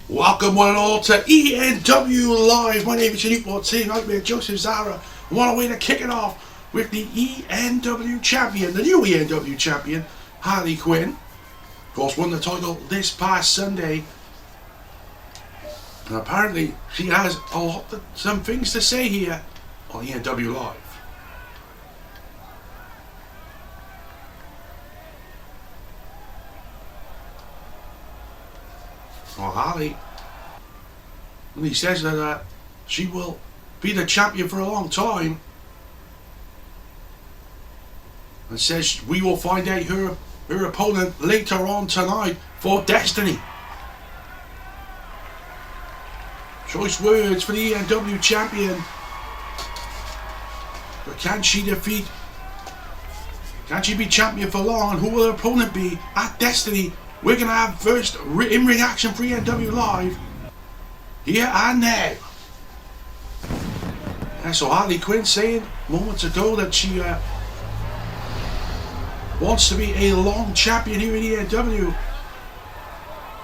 Welcome one and all to ENW Live. My name is Newport Team Nightmare Joseph Zara. What a way to kick it off with the ENW champion, the new ENW champion, Harley Quinn. Of course, won the title this past Sunday. And apparently, she has some things to say here on ENW Live. Well, Harley, he says that she will be the champion for a long time, and says we will find out her opponent later on tonight for Destiny. Choice words for the ENW champion. But can she be champion for long, and who will her opponent be at Destiny? We're going to have first in-ring action for ENW Live here and now. And so Harley Quinn saying moments ago that she wants to be a long champion here in ENW.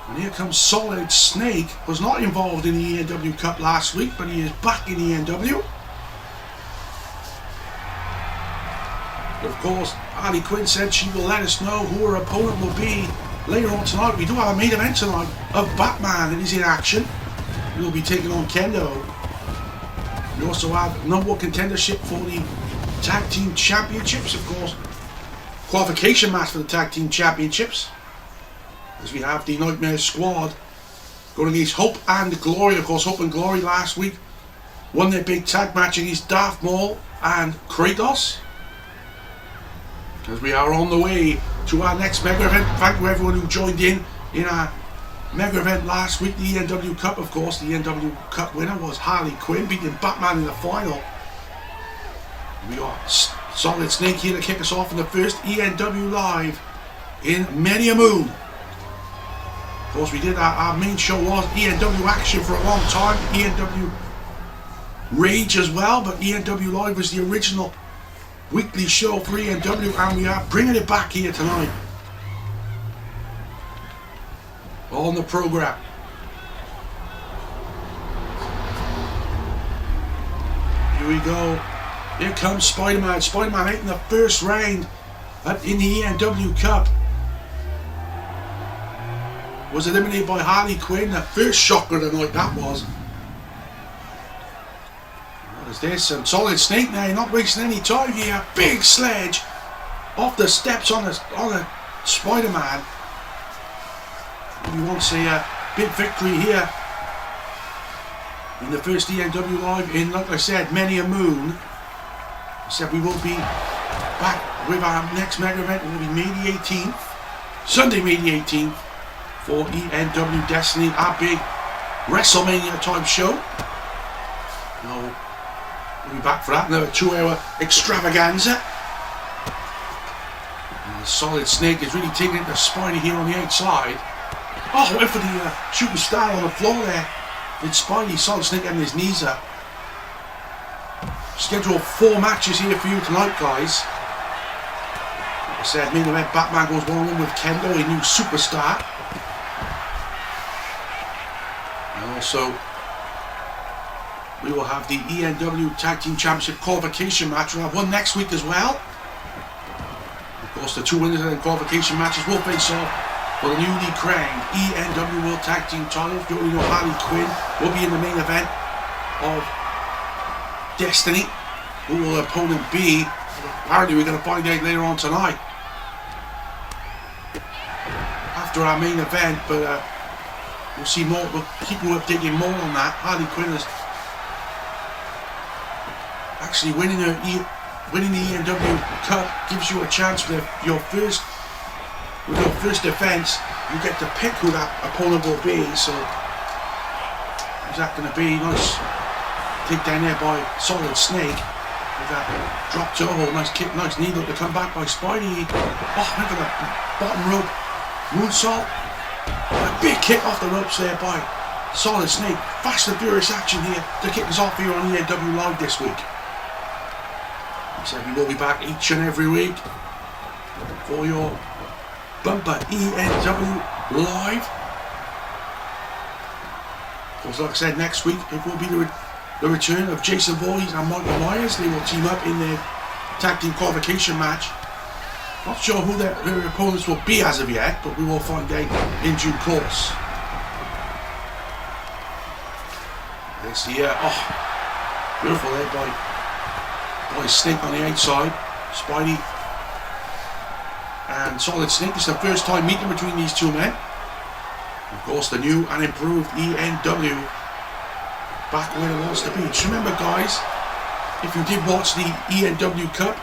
And here comes Solid Snake. Was not involved in the ENW Cup last week, but he is back in ENW. Of course, Harley Quinn said she will let us know who her opponent will be later on tonight. We do have a main event tonight of Batman that is in action. He will be taking on Kendo. We also have number one contendership for the Tag Team Championships, of course. Qualification match for the Tag Team Championships. As we have the Nightmare Squad going against Hope and Glory. Of course, Hope and Glory last week won their big tag match against Darth Maul and Kratos. As we are on the way to our next mega event. Thank you everyone who joined in our mega event last week, the ENW Cup. Of course, the ENW Cup winner was Harley Quinn, beating Batman in the final. We got Solid Snake here to kick us off in the first ENW Live in many a moon. Of course, we did our main show was ENW Action for a long time, ENW Rage as well, but ENW Live was the original weekly show for ENW, and we are bringing it back here tonight on the program. Here we go. Here comes Spider-Man. Spider-Man out in the first round in the ENW Cup. Was eliminated by Harley Quinn. The first shocker of the night that was. There's some Solid Snake now, not wasting any time here. Big sledge off the steps on a Spider-Man. He wants a big victory here in the first ENW Live in, like I said, many a moon. I said we will be back with our next mega event. It will be May the 18th, Sunday May the 18th, for ENW Destiny, our big WrestleMania type show. No. We'll be back for that, another 2-hour extravaganza. And the Solid Snake is really taking it to Spidey here on the outside. Oh, went for the shooting star on the floor there. It's Spidey, Solid Snake having his knees up. Scheduled 4 matches here for you tonight, guys. Like I said, main event Batman goes 1-on-1 with Kendo, a new superstar. And also, we will have the ENW Tag Team Championship qualification match. We'll have one next week as well. Of course, the 2 winners of the qualification matches will face off for the newly crowned ENW World Tag Team titles. You already know Harley Quinn will be in the main event of Destiny. Who will the opponent be? Apparently, we're going to find out later on tonight after our main event. But we'll see more. We'll keep you updating more on that. Harley Quinn is actually winning the ENW Cup gives you a chance with your first defense. You get to pick who that opponent will be. So who's that going to be? Nice takedown there by Solid Snake with that drop toe hold. Nice kick, nice knee look to come back by Spidey. Oh, went for the bottom rope moonsault. A big kick off the ropes there by Solid Snake. Fast and furious action here to kick us off here on ENW Live this week. So we will be back each and every week for your bumper ENW Live. course, like I said, next week it will be the return of Jason Voorhees and Michael Myers. They will team up in their tag team qualification match. Not sure who their opponents will be as of yet, but we will find out in due course. This here, beautiful there by Snake on the outside. Spidey and Solid Snake. This is the first time meeting between these two men. Of course, the new and improved ENW back where it wants to be. Just remember, guys, if you did watch the ENW Cup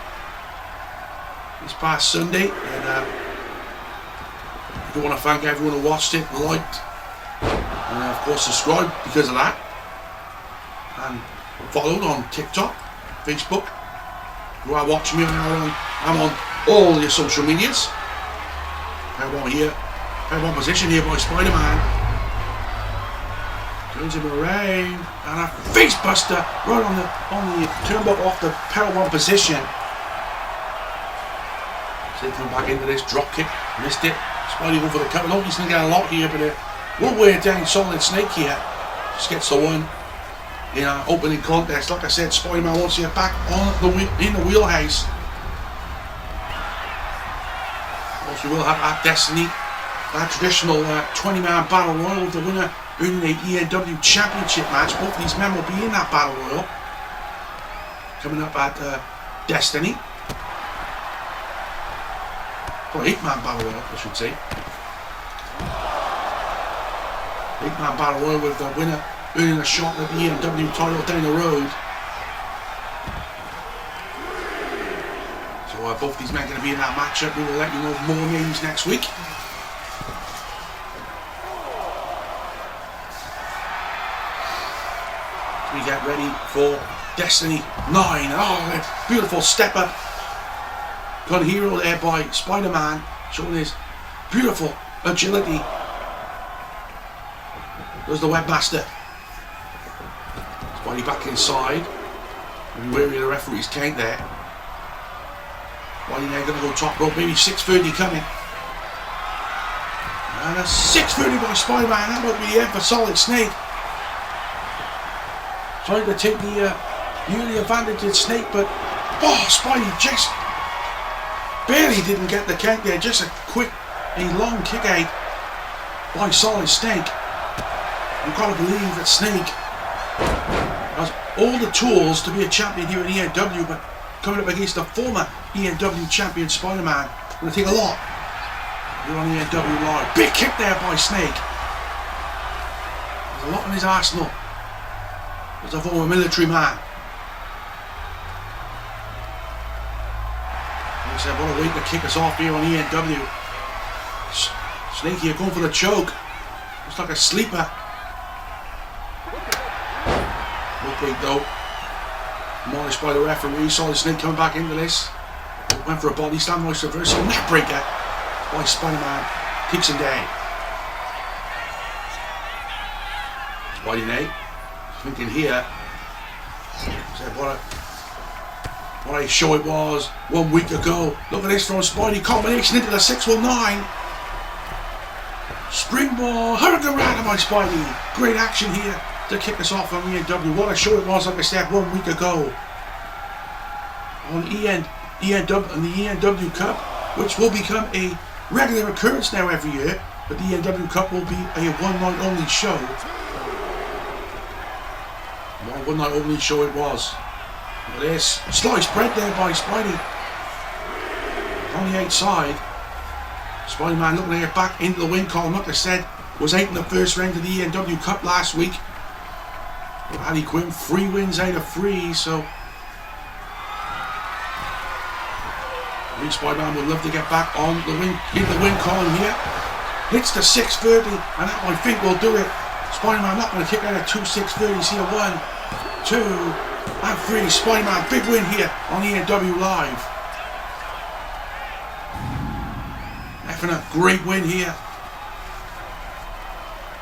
this past Sunday, and I do want to thank everyone who watched it, liked, and of course subscribed because of that, and followed on TikTok, Facebook. You are watching me, I'm on all your social medias. Power one position here by Spider-Man. Turns him around, and a face buster right on the turnbuckle off the power one position. So coming back into this drop kick, missed it. Spidey going for the cover. He's going to get a lot here, but one way down Solid Snake here. Just gets the one in our opening contest. Like I said, Spider-Man wants to get back in the wheelhouse. Of course, we will have our Destiny, that traditional 20-man battle royal with the winner earning the ENW championship match. Both of these men will be in that battle royal coming up at Destiny. Or 8-man battle royal, I should say. 8-man battle royal with the winner earning a shot at the ENW title down the road. So both these men are going to be in that matchup. We will let you know more names next week. We get ready for Destiny 9. Oh, beautiful step up. Got a hero there by Spider-Man, showing his beautiful agility. There's the Webmaster. Spidey back inside. And wary of the referee's count there. Spidey now going to go top rope, maybe 630 coming. And a 630 by Spider-Man. That might be the end for Solid Snake. Trying to take the early advantage of Snake, but Spidey just barely didn't get the count there. Just a long kick out by Solid Snake. You've got to believe that Snake has all the tools to be a champion here in ENW, but coming up against the former ENW champion Spider-Man, going to take a lot. Here on ENW Live. Big kick there by Snake. There's a lot in his arsenal as a former military man. Like I said, what a way to kick us off here on ENW. Snake here going for the choke. Looks like a sleeper. No break though. Demolished by the referee. Solid Snake coming back into this. Went for a body slam, nice reversal. Neck breaker by Spider-Man. Takes him down. Spidey now thinking here, what a show it was 1 week ago. Look at this from Spidey, combination into the 619. Springboard, Hurricane Rana by Spidey. Great action here to kick us off on ENW. What a show it was, like I said, 1 week ago on ENW and the ENW Cup, which will become a regular occurrence now every year. But the ENW Cup will be a one-night only show. One night only show it was. Look at this. Sliced bread there by Spidey. On the outside. Spider-Man looking to get back into the win column. Like I said, was out in the first round of the ENW Cup last week. Harley Quinn, 3 wins out of 3, so I think Spider-Man would love to get back on the win, in the win column here. Hits the 630, and that I think will do it. Spider-Man not going to kick out of 2 630s here. 1, 2, and 3. Spider-Man, big win here on ENW Live. Effing a great win here.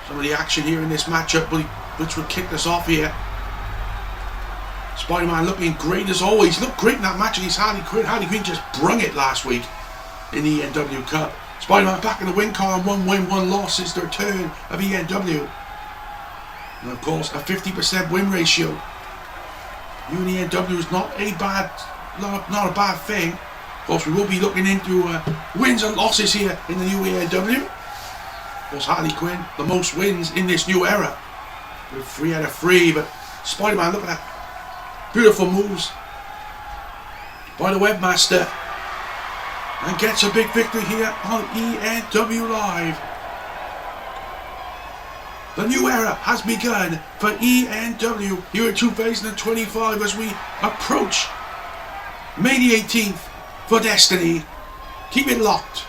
Some of the action here in this matchup, which would kick us off here. Spider-Man looking great as always. Looked great in that match against Harley Quinn. Harley Quinn just brung it last week in the ENW Cup. Spider-Man back in the win column. 1 win, 1 loss. It's the return of ENW. And of course, a 50% win ratio. ENW is not a bad thing. Of course, we will be looking into wins and losses here in the new ENW. Of course, Harley Quinn, the most wins in this new era, with 3 out of 3. But Spider-Man, look at that. Beautiful moves by the Webmaster. And gets a big victory here on ENW Live. The new era has begun for ENW here in 2025 as we approach May the 18th for Destiny. Keep it locked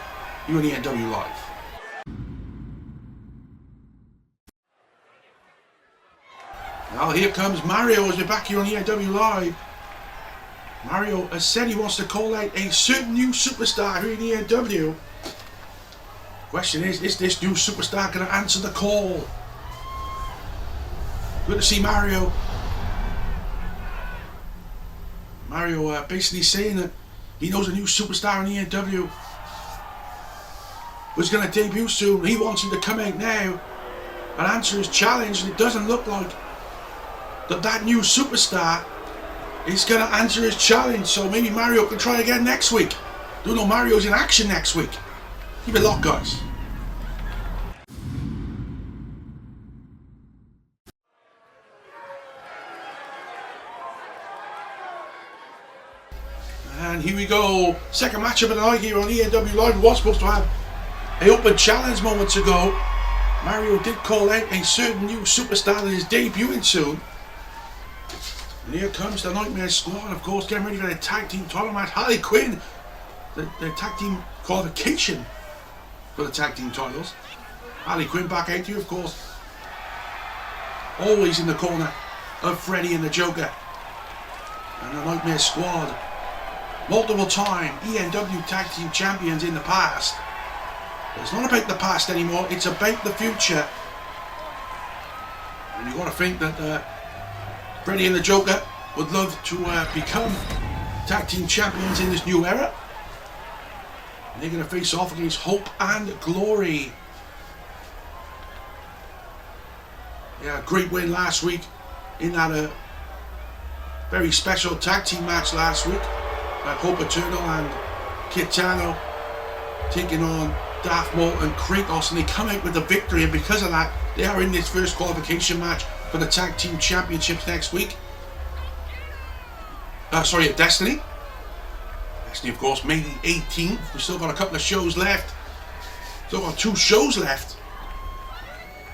here on ENW Live. Now here comes Mario as we're back here on ENW Live. Mario has said he wants to call out a certain new superstar here in ENW. Question is this new superstar going to answer the call? Good to see Mario. Mario basically saying that he knows a new superstar in ENW was going to debut soon. He wants him to come out now and answer his challenge, and it doesn't look like that new superstar is going to answer his challenge. So maybe Mario can try again next week. Don't know, Mario's in action next week. Keep it locked, guys. And here we go. Second matchup of the night here on ENW Live. We were supposed to have an open challenge moments ago. Mario did call out a certain new superstar that is debuting soon. And here comes the Nightmare Squad, of course, getting ready for the tag team title match. Harley Quinn, the tag team qualification for the tag team titles. Harley Quinn back out here, of course. Always in the corner of Freddy and the Joker. And the Nightmare Squad, multiple time ENW tag team champions in the past. But it's not about the past anymore, it's about the future. And you've got to think that Freddy and the Joker would love to become tag team champions in this new era. And they're going to face off against Hope and Glory. Yeah, great win last week in that very special tag team match last week. Hope Eternal and Kitano taking on Darth Maul and Kratos, and they come out with the victory, and because of that they are in this first qualification match for the tag team championships next week. At Destiny. Destiny, of course, May the 18th. We've still got a couple of shows left. Still got 2 shows left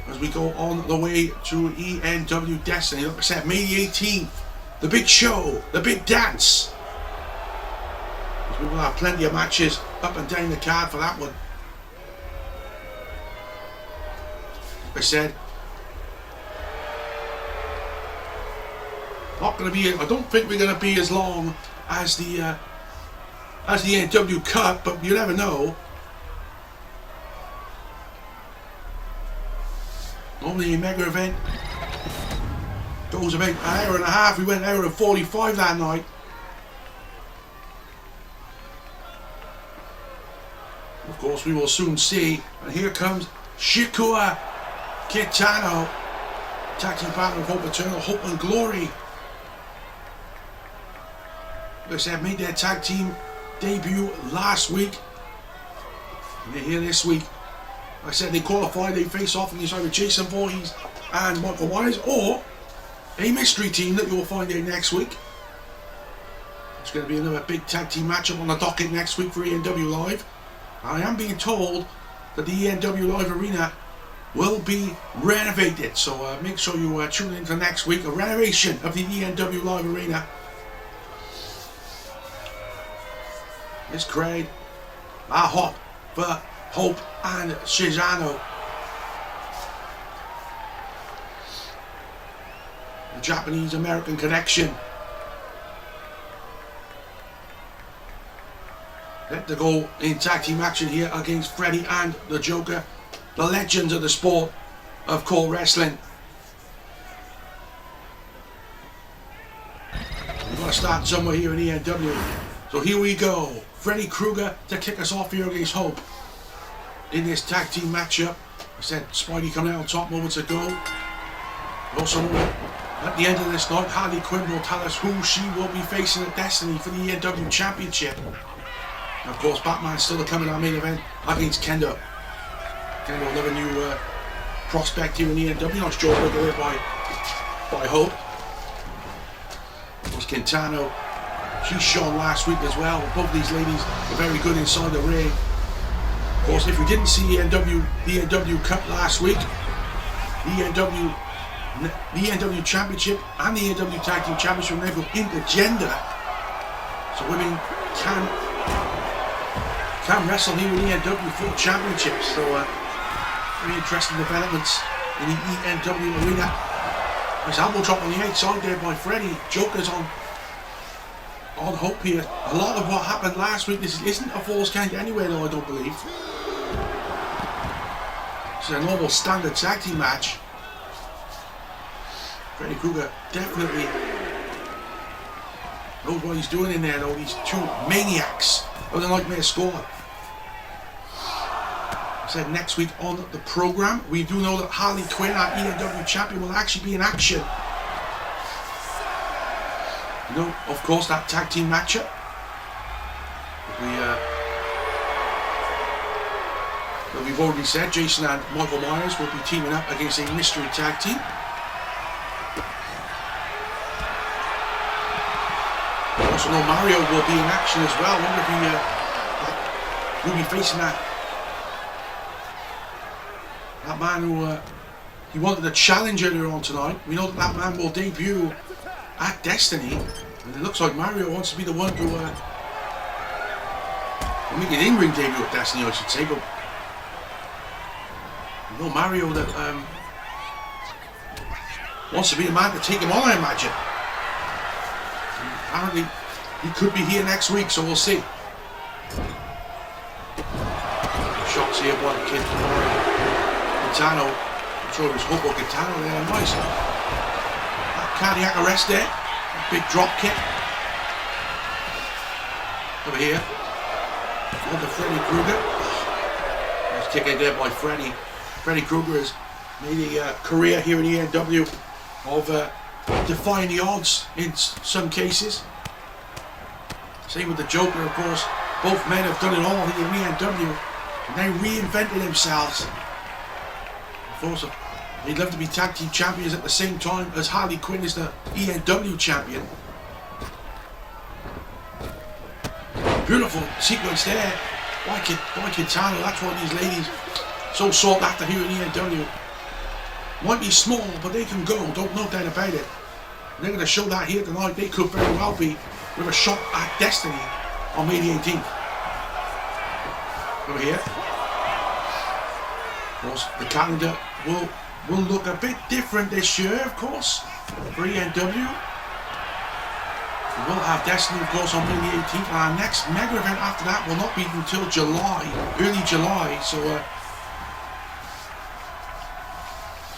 as we go on the way to ENW Destiny. Like I said, May the 18th, the big show, the big dance. We will have plenty of matches up and down the card for that one. Like I said, not going to be. I don't think we're going to be as long as the ENW Cup, but you never know. Normally a mega event goes about an hour and a half. We went an hour and 45 that night. Of course, we will soon see. And here comes Shikua Kitano, tag team partner of Hope Eternal, Hope and Glory. Like I said, made their tag team debut last week. And they're here this week. Like I said, they qualify, they face off against either Jason Voorhees and Michael Myers, or a mystery team that you'll find out next week. It's going to be another big tag team matchup on the docket next week for ENW Live. I am being told that the ENW Live Arena will be renovated, so make sure you tune in for next week, a renovation of the ENW Live Arena. This crowd are hot for Hope and Cesaro. The Japanese-American connection. Let to go in tag team action here against Freddy and the Joker, the legends of the sport of core wrestling. We've got to start somewhere here in ENW. So here we go. Freddy Krueger to kick us off here against Hope in this tag team matchup. I said Spidey coming out on top moments ago. Also, at the end of this night, Harley Quinn will tell us who she will be facing at Destiny for the ENW Championship. And of course, Batman's still to come in our main event against Kendo. Kendo, another new prospect here in the ENW. Nice job there by Hope. Of course, Quintano, she shone last week as well. Both these ladies were very good inside the ring. Of course, if you didn't see the ENW Cup last week, the ENW Championship and the ENW Tag Team Championship will now go intergender, so women can wrestle here in the ENW for championships. So very interesting developments in the ENW arena. Nice elbow drop on the outside there by Freddie. Joker's on Hope here. A lot of what happened last week, this isn't a false count anywhere though, I don't believe. It's a normal standard tag team match. Freddy Krueger definitely knows what he's doing in there though, these two maniacs of the Nightmare Squad. I said next week on the program, we do know that Harley Quinn, our ENW champion, will actually be in action. You know, of course, that tag team matchup. We've already said Jason and Michael Myers will be teaming up against a mystery tag team. Also know Mario will be in action as well. I wonder if he will be facing that man who he wanted a challenge earlier on tonight. We know that man will debut at Destiny, and it looks like Mario wants to be the one to make an in-ring debut at Destiny, I should say. But you know Mario that wants to be the man to take him on, I imagine. Apparently, he could be here next week, so we'll see. Shots here by Quintano. I'm sure it was Hope or Quintano there. Nice. That cardiac arrest there. That big drop kick. Over here. On to Freddy Krueger. Nice kick in there by Freddy. Freddy Krueger has made a career here in ENW of defying the odds in some cases. Same with the Joker, of course. Both men have done it all here in ENW, and they reinvented themselves. Of course, they'd love to be tag team champions at the same time as Harley Quinn is the ENW champion. Beautiful sequence there by Quintano. That's why these ladies so sought after here in ENW. Might be small, but they can go, don't no doubt about it. They're going to show that here tonight. They could very well be with a shot at Destiny on May the 18th. Over here. Of course, the calendar will look a bit different this year, of course, for ENW. We will have Destiny, of course, on May the 18th, and our next mega event after that will not be until July, early July, so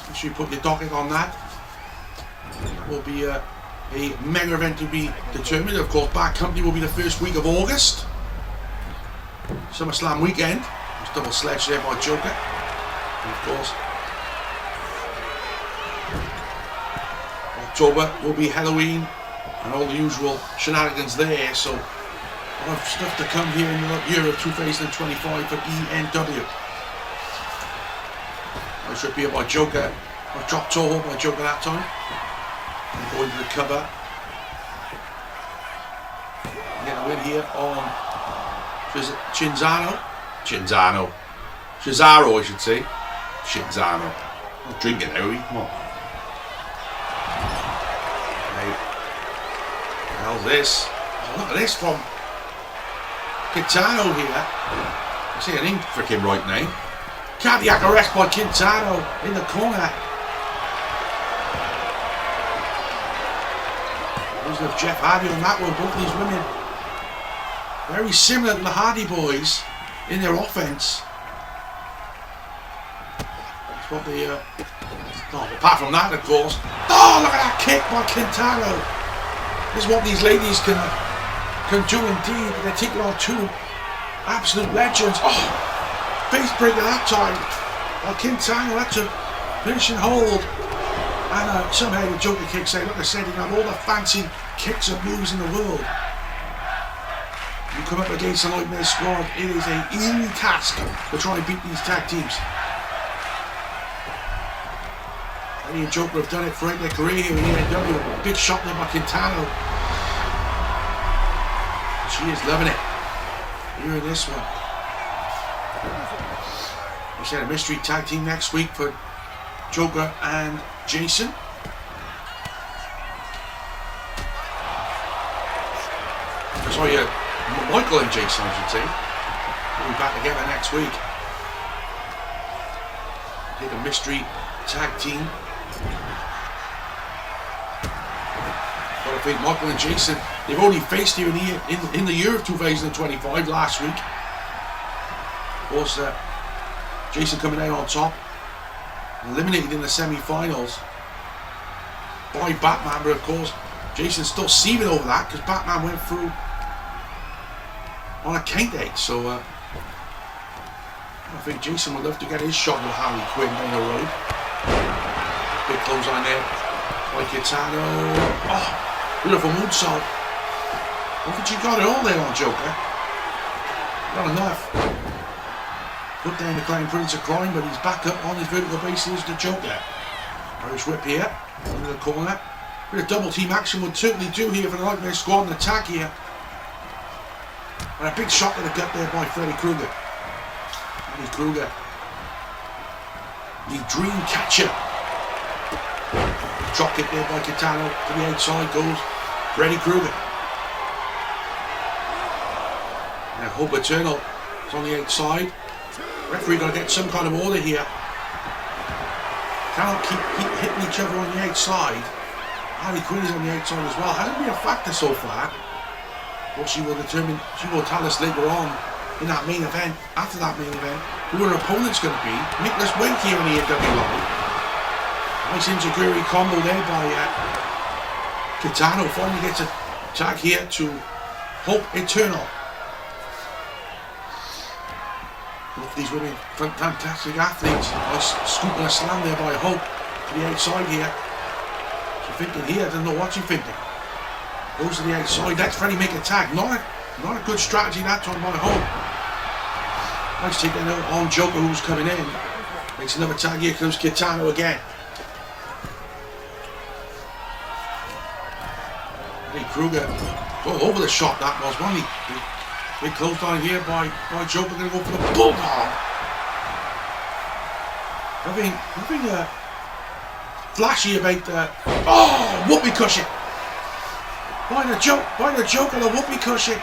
make sure you put your docket on that. It will be a mega event to be determined. Of course, Bad Company will be the first week of August. SummerSlam weekend. There's double sledge there by Joker. And of course, October will be Halloween and all the usual shenanigans there. So, a lot of stuff to come here in the year of 2025 for ENW. I should be by Joker. I dropped Toho by Joker that time. And going to the cover. Get a win here on Cesaro, I should say. Cesaro. Not drinking now, come on. Right. How's this? Oh, look at this from Quintano here. I see an ink freaking right now. Cardiac arrest by Quintano in the corner. Of Jeff Hardy on that one. Both these women very similar to the Hardy Boys in their offense. That's what they apart from that, of course. Oh, look at that kick by Quintano. This is what these ladies can do indeed. They're taking on two absolute legends. Oh, face breaker that time by Quintano. That's a finishing hold. And somehow the Joker kicks out. Like I said, you have all the fancy kicks and moves in the world. You come up against a Nightmare Squad, it is an easy task to try and beat these tag teams. Eddie and Joker have done it throughout their career here in ENW. Big shot there by Quintano. She is loving it here in this one. We said a mystery tag team next week for Joker and Jason. Sorry, Michael and Jason, I should say. We'll be back together next week. Take a mystery tag team. But I think Michael and Jason, they've only faced here in the year of 2025 last week. Of course, Jason coming out on top, eliminated in the semi-finals by Batman, but of course Jason's still seething over that because Batman went through on a count out, so I think Jason would love to get his shot with Harley Quinn down the road. Big close on there by Kitano. Oh, beautiful moonsault. I think you got it all there on Joker. Not enough. Put down the Clown Prince of Crime, but he's back up on his vertical bases to Joker. Irish whip here, into the corner. Bit of double team action would certainly do here for the Nightmare Squad, an attack here. And a big shot to the gut there by Freddy Krueger. Freddy Krueger, the dream catcher. Drop kick there by Kitano to the outside goes Freddy Krueger. Now Hope Eternal is on the outside. Referee got to get some kind of order here. Cannot keep hitting each other on the outside. Harley Quinn is on the outside as well. Hasn't been a factor so far. But she will tell us later on in that main event, after that main event, who her opponent's going to be. Nicholas Wink here on the ENW line. Nice Inzaguri combo there by Kitano. Finally gets a tag here to Hope Eternal. Both these women, fantastic athletes. Nice scoop and a slam there by Hope to the outside here. She's thinking here, doesn't know what she's thinking. Goes to the outside, that's Freddy make a tag. Not a good strategy that time by Hope. Nice take that out on Joker who's coming in. Makes another tag, here comes Kitano again. Freddy Krueger, all over the shot that was, wasn't he? Big close down here by Joker, going to go for the bulldog. Nothing flashy about the whoopee cushion. By the Joker, the whoopee cushion.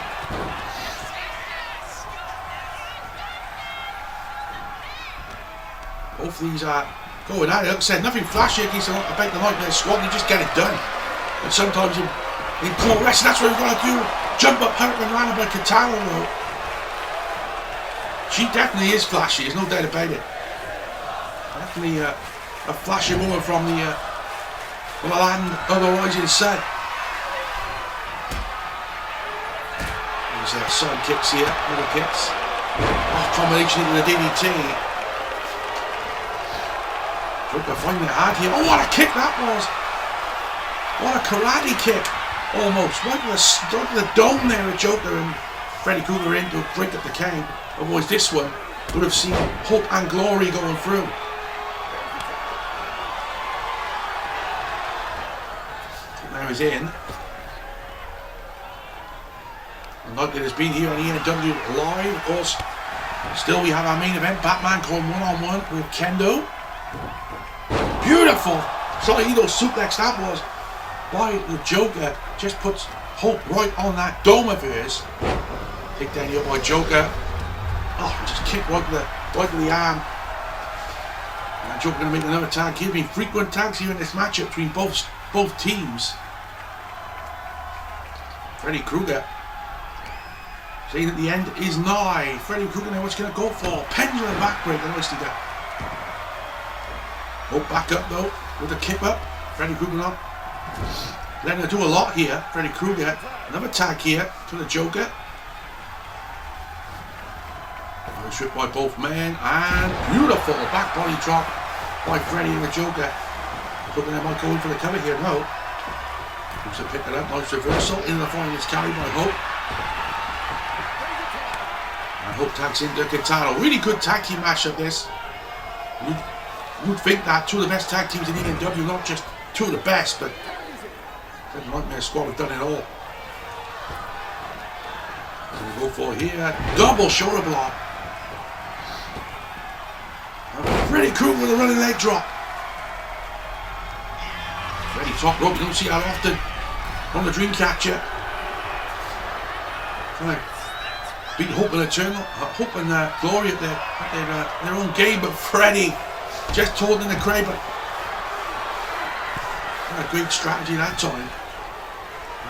Both these are going at it. Like I said, nothing flashy against about the Nightmare Squad. You just get it done. And sometimes in pro wrestling, that's what you've got to do. Jump up, Hurricane Rana by Kitano. She definitely is flashy, there's no doubt about it. Definitely a flashy woman from the land of the rising sun. There's side kicks here, middle kicks. Combination into the DDT. Joker finding it hard here. Oh, what a kick that was! What a karate kick! Almost right to the dome there of Joker and Freddy Krueger in to break up the count. Otherwise this one would have seen hope and glory going through. Now he's in. And like it has been here on ENW Live, of course, still we have our main event, Batman going one-on-one with Kendo. Beautiful Saito suplex that was by the Joker. Just puts Hope right on that dome of hers. Take down here by Joker. Oh, just kick right to the arm. And Joker going to make another tag here. Been frequent tags here in this matchup between both teams. Freddy Krueger saying that the end is nigh. Freddy Krueger now what's going to go for. Pendulum backbreaker, nicely done. Hope back up though with a kick up. Freddy Krueger on. Letting her do a lot here. Freddy Krueger. Another tag here to the Joker. Stripped by both men. And beautiful back body drop by Freddy and the Joker. Looking at Michael in for the cover here now. Looks to pick it up. Nice reversal. In the final is carried by Hope. And Hope tags into Kitano. Really good tag team matchup this. You'd think that two of the best tag teams in ENW, not just two of the best, but the Nightmare Squad have done it all. So we go for here. Double shoulder block. Freddy Krueger with a running leg drop. Freddy top rope, you don't see that often on the Dreamcatcher. Trying to beat Hope and Eternal, Hope and Glory at their own game, but Freddy just told in the crowd, but a great strategy that time.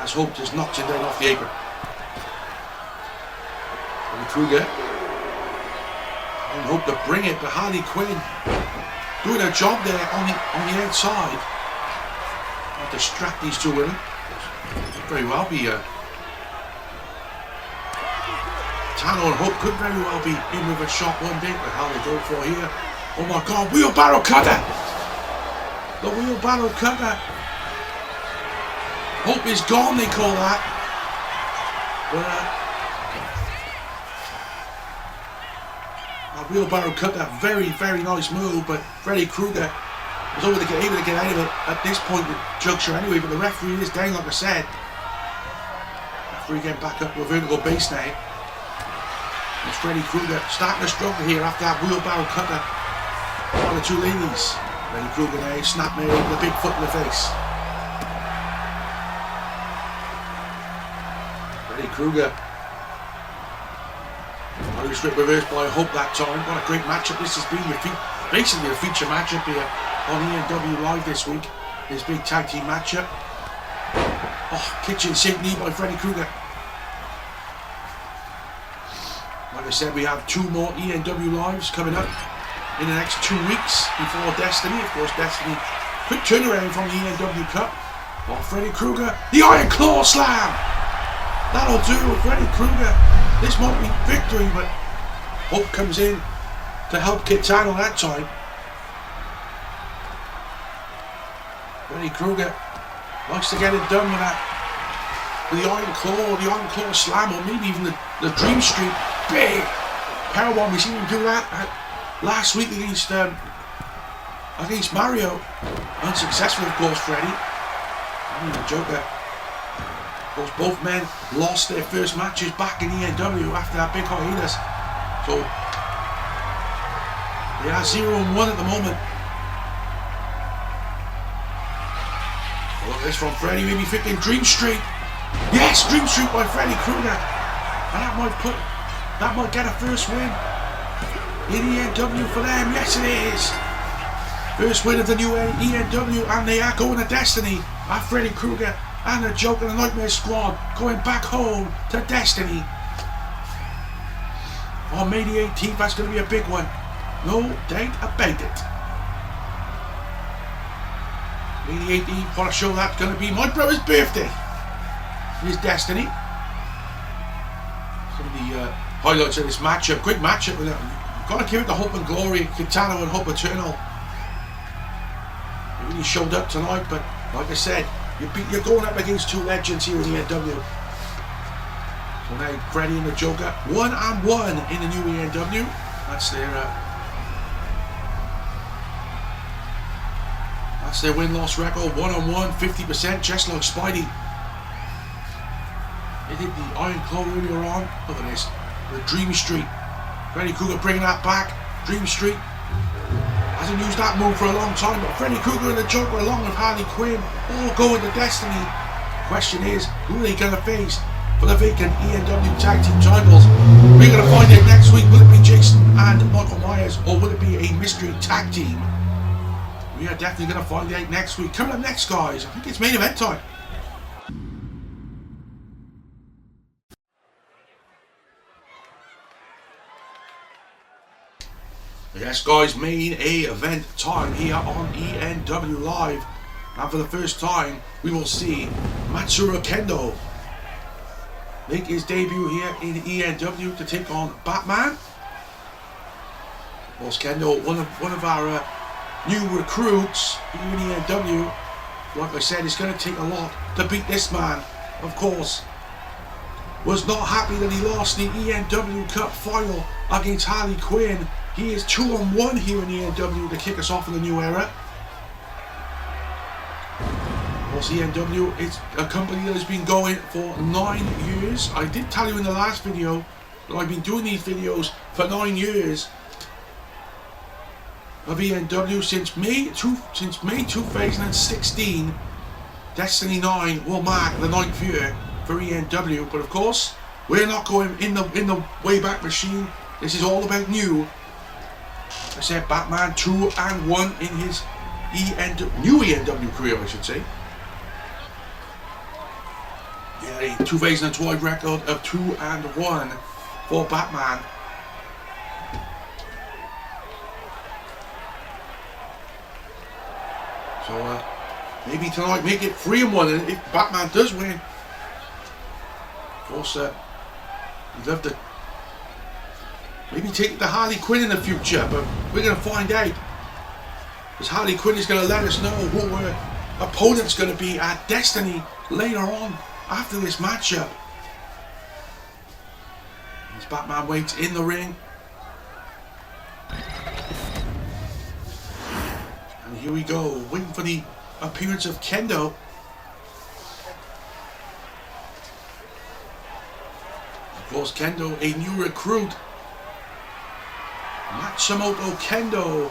As Hope just knocks him down off the apron. And Krueger and Hope to bring it, but Harley Quinn doing a job there on the outside. I'll distract these two women. Very well be Tano and Hope could very well be in with a shot one bit, but how they go for here. Oh my god, wheelbarrow cutter! The wheelbarrow cutter. Hope is gone, they call that. But a wheelbarrow cutter, very, very nice move, but Freddy Krueger was able to get out of it at this point in the juncture anyway, but the referee is down, like I said. Referee getting back up to a vertical base now. It's Freddy Krueger starting to struggle here after that wheelbarrow cutter by the two ladies. Freddy Krueger now, snap made with a big foot in the face. Freddy Krueger. Irish Whip reversed by Hope that time. What a great matchup this has been. Basically a feature matchup here on ENW Live this week. This big tag team matchup. Oh, kitchen sink knee by Freddy Krueger. Like I said, we have two more ENW Lives coming up in the next 2 weeks before Destiny. Of course, Destiny, quick turnaround from the ENW Cup. Oh, Freddy Krueger, the Iron Claw Slam! That'll do, Freddy Krueger. This might be victory, but Hope comes in to help Kitano that time. Freddy Krueger likes to get it done with that. With the Iron Claw Slam, or maybe even the Dream Street. Big powerbomb. We seen him do that last week against Mario. Unsuccessful, of course, Freddy. I mean, the Joker. Of course, both men lost their first matches back in ENW after that big hiatus. So they are 0-1 at the moment. Well, look at this from Freddy. Maybe thinking Dream Street. Yes, Dream Street by Freddy Krueger. And that might get a first win in ENW for them. Yes, it is. First win of the new ENW, and they are going to Destiny. Freddy Krueger and the Joker and the Nightmare Squad going back home to Destiny. On May the 18th, that's going to be a big one. No doubt about it. May the 18th, what a show that's going to be. My brother's birthday is Destiny. Some of the highlights of this matchup. Great matchup with it. You've got to give it to Hope and Glory, Kitano and Hope Eternal. They really showed up tonight, but like I said, you're going up against two legends here in the ENW. So now Freddy and the Joker, 1-1 in the new ENW. That's their win-loss record, 1-1, 50%, just like Spidey. They did the Iron Claw earlier on. Look at this, the Dream Street. Freddy Krueger bringing that back. Dream Street. Hasn't used that move for a long time, but Freddy Krueger and the Joker along with Harley Quinn all going to Destiny. Question is, who are they going to face for the vacant ENW Tag Team titles? We're going to find out next week. Will it be Jason and Michael Myers, or will it be a mystery tag team? We are definitely going to find out next week. Coming up next, guys, I think it's main event time. Yes, guys, main event time here on ENW Live. And for the first time, we will see Matsuru Kendo make his debut here in ENW to take on Batman. Of course, Kendo, one of our new recruits in ENW. Like I said, it's going to take a lot to beat this man. Of course, was not happy that he lost the ENW Cup final against Harley Quinn. He is 2-1 here in ENW to kick us off in the new era. Of course, ENW is a company that has been going for 9 years. I did tell you in the last video that I've been doing these videos for 9 years of ENW since May 2016. Destiny 9 will mark the 9th year for ENW, but of course we're not going in the Wayback Machine. This is all about new. I said Batman 2-1 in his new ENW career, I should say. Yeah, a 2012 record of 2-1 for Batman. So maybe tonight make it 3-1, and if Batman does win, of course, we'd love to maybe take it to Harley Quinn in the future, but we're going to find out, because Harley Quinn is going to let us know who our opponent's going to be at Destiny later on after this matchup. As Batman waits in the ring. And here we go, waiting for the appearance of Kendo. Of course, Kendo, a new recruit. Matsumoto Kendo. A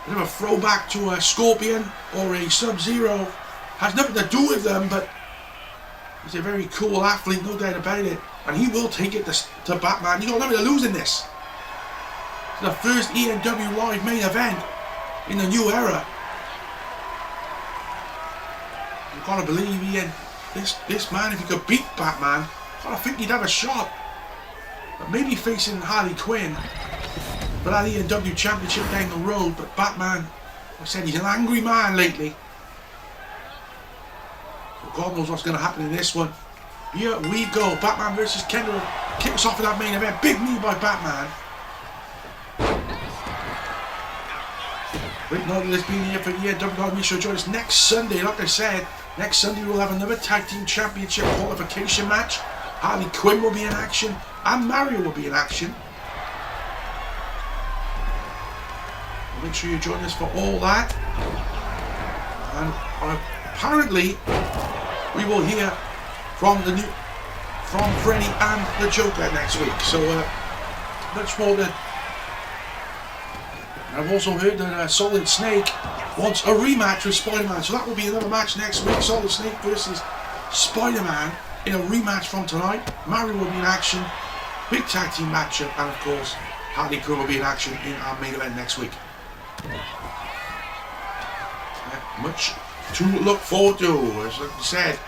bit of a throwback to a Scorpion or a Sub-Zero. Has nothing to do with them, but he's a very cool athlete, no doubt about it. And he will take it to Batman. You got nothing to lose in this. It's the first ENW Live main event in the new era. You've got to believe this man, if he could beat Batman, I think he'd have a shot. But maybe facing Harley Quinn for that ENW Championship down the road. But Batman, like I said, he's an angry man lately. So God knows what's going to happen in this one. Here we go. Batman versus Kendo kicks off in that main event. Big knee by Batman. Great night this being here for ENW. God, make sure to join us next Sunday. Like I said, next Sunday we'll have another Tag Team Championship qualification match. Harley Quinn will be in action, and Mario will be in action. Make sure you join us for all that. And apparently, we will hear from Freddy and the Joker next week. So much more to. I've also heard that Solid Snake wants a rematch with Spider-Man, so that will be another match next week. Solid Snake versus Spider-Man in a rematch from tonight. Mario will be in action, big tag team matchup, and of course Harley Quinn will be in action in our main event next week. Much to look forward to. As I said,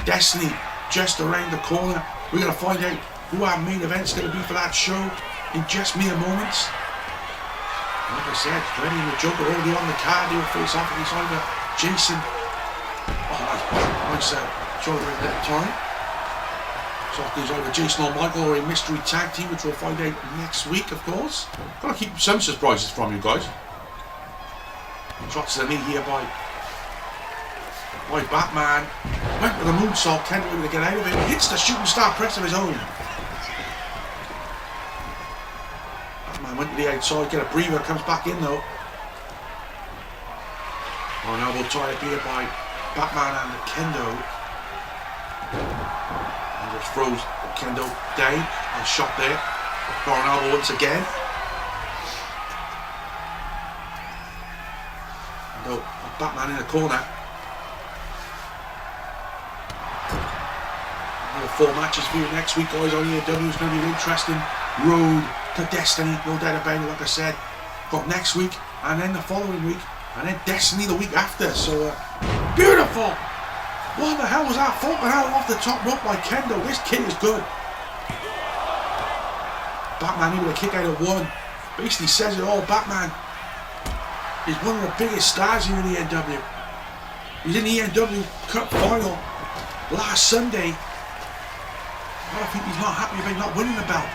Destiny just around the corner. We're going to find out who our main event's going to be for that show in just mere moments. Like I said, Freddy and the Joker already on the card. They will face off against either Jason. Oh, that's nice shoulder at that time. So it's either Jason or Michael or a mystery tag team, which we'll find out next week, of course. Gotta keep some surprises from you guys. Drops to the knee here by Batman. Went with the moonsault, Kendo able to get out of it. Hits the shooting star press of his own. Batman went to the outside, get a breather, comes back in though. Oh, now we'll try it here by Batman and Kendo. And just throws Kendo down. And shot there. Foreign elbow once again. And Batman in the corner. Another 4 matches for you next week, guys. On ENW is going to be an interesting road to Destiny, no doubt about it. Like I said, got next week, and then the following week, and then Destiny the week after. So beautiful! What the hell was that? Falcon out off the top rope by Kendo. This kid is good. Batman able to kick out of 1. Basically says it all. Batman is one of the biggest stars here in the ENW. He's in the ENW Cup final last Sunday. I don't think he's not happy about not winning the belt.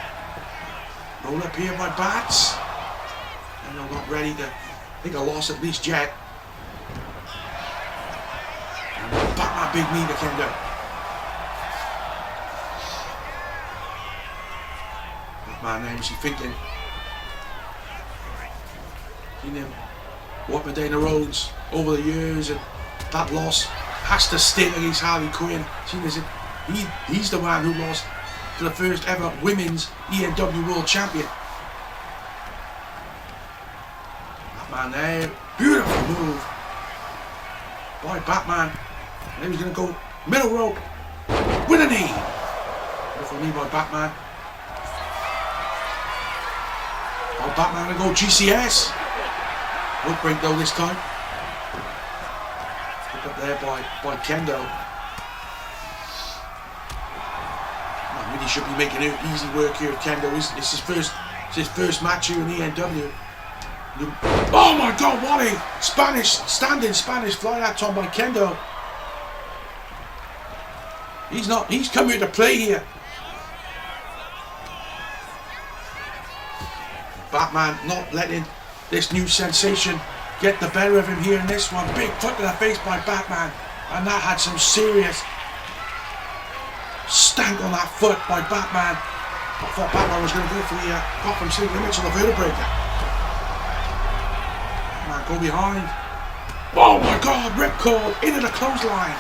Roll up here by Bats. And they're not ready to I think I lost at least yet. And Batman big knee to Kendo. Batman now, what's he thinking? Seen him walking down the roads over the years, and that loss has to stick against Harley Quinn. He's the one who lost to the first ever women's ENW World Champion. Batman there, beautiful move by Batman. And then he's going to go middle rope with a knee. Beautiful knee by Batman. Oh, Batman to go GCS. Won't break though this time. Picked up there by Kendo. Man, really should be making it easy work here of Kendo. It's his first match here in ENW. Oh my God, what a standing Spanish fly that time by Kendo. He's come here to play here. Batman not letting this new sensation get the better of him here in this one. Big foot to the face by Batman. And that had some serious stank on that foot by Batman. I thought Batman was going to go for the pop from city limits of the vertebrae. Batman go behind. Oh my God, ripcord into the clothesline.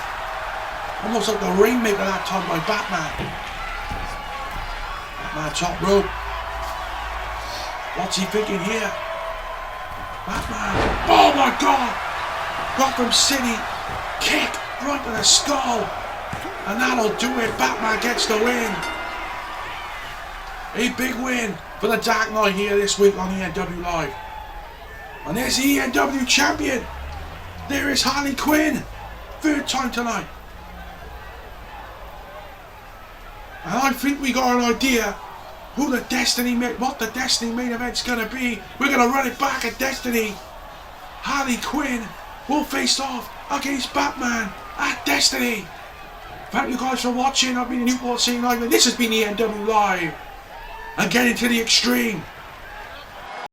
Almost like the rainmaker that time by Batman. Batman top rope. What's he thinking here? Batman. Oh my God! Gotham City kick right to the skull. And that'll do it. Batman gets the win. A big win for the Dark Knight here this week on ENW Live. And there's the ENW champion. There is Harley Quinn. Third time tonight. And I think we got an idea what the Destiny main event's gonna be. We're gonna run it back at Destiny. Harley Quinn will face off against Batman at Destiny. Thank you guys for watching. I've been Newport City Live, and this has been the ENW Live. And getting to the extreme.